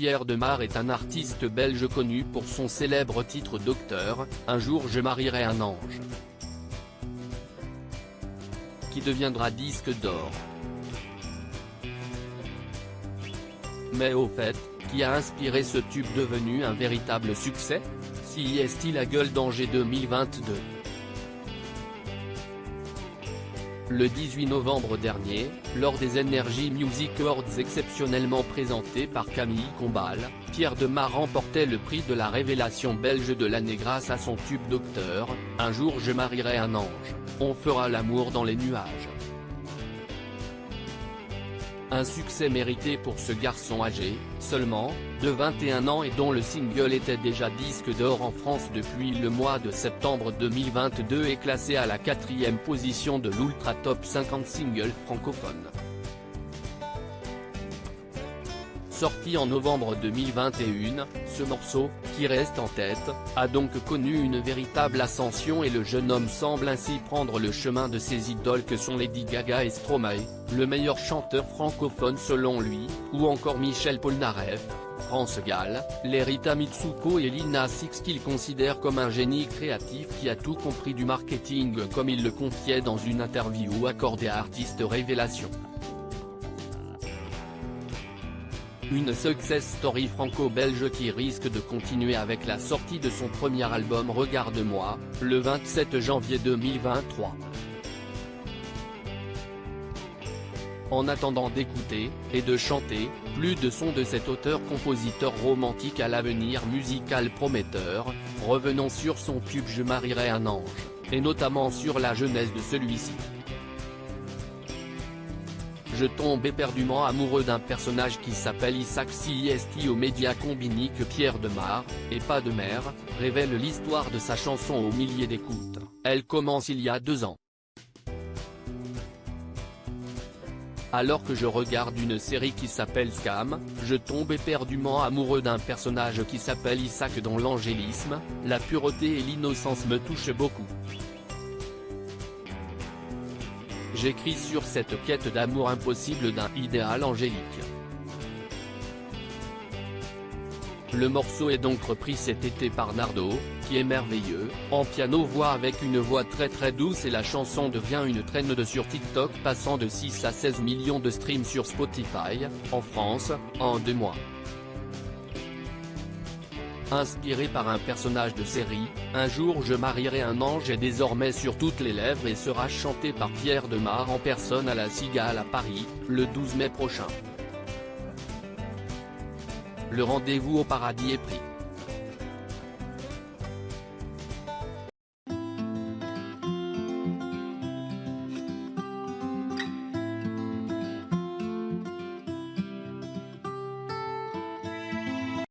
Pierre Demar est un artiste belge connu pour son célèbre titre Docteur, Un jour je marierai un ange, qui deviendra disque d'or. Mais au fait, qui a inspiré ce tube devenu un véritable succès? Si est-il la gueule d'Angers 2022. Le 18 novembre dernier, lors des Energy Music Awards exceptionnellement présentés par Camille Combal, Pierre Demar remportait le prix de la révélation belge de l'année grâce à son tube Docteur, Un jour je marierai un ange, on fera l'amour dans les nuages. Un succès mérité pour ce garçon âgé, seulement, de 21 ans et dont le single était déjà disque d'or en France depuis le mois de septembre 2022 et classé à la 4e position de l'Ultra Top 50 singles francophones. Sorti en novembre 2021, ce morceau, qui reste en tête, a donc connu une véritable ascension et le jeune homme semble ainsi prendre le chemin de ses idoles que sont Lady Gaga et Stromae, le meilleur chanteur francophone selon lui, ou encore Michel Polnareff, France Gall, Lerita Mitsuko et Lil Nas X qu'il considère comme un génie créatif qui a tout compris du marketing comme il le confiait dans une interview accordée à Artiste Révélation. Une success story franco-belge qui risque de continuer avec la sortie de son premier album Regarde-moi, le 27 janvier 2023. En attendant d'écouter, et de chanter, plus de sons de cet auteur-compositeur romantique à l'avenir musical prometteur, revenons sur son tube Je marierai un ange, et notamment sur la jeunesse de celui-ci. Je tombe éperdument amoureux d'un personnage qui s'appelle Isaac Cist aux médias combini que Pierre Demar, et pas de mère, révèle l'histoire de sa chanson aux milliers d'écoutes. Elle commence il y a 2 ans. Alors que je regarde une série qui s'appelle Scam, je tombe éperdument amoureux d'un personnage qui s'appelle Isaac dont l'angélisme, la pureté et l'innocence me touchent beaucoup. J'écris sur cette quête d'amour impossible d'un idéal angélique. Le morceau est donc repris cet été par Nardo, qui est merveilleux, en piano-voix avec une voix très douce et la chanson devient une traîne de sur TikTok passant de 6 à 16 millions de streams sur Spotify, en France, en 2 mois. Inspiré par un personnage de série, Un jour je marierai un ange est désormais sur toutes les lèvres et sera chanté par Pierre Demar en personne à la Cigale à Paris, le 12 mai prochain. Le rendez-vous au paradis est pris.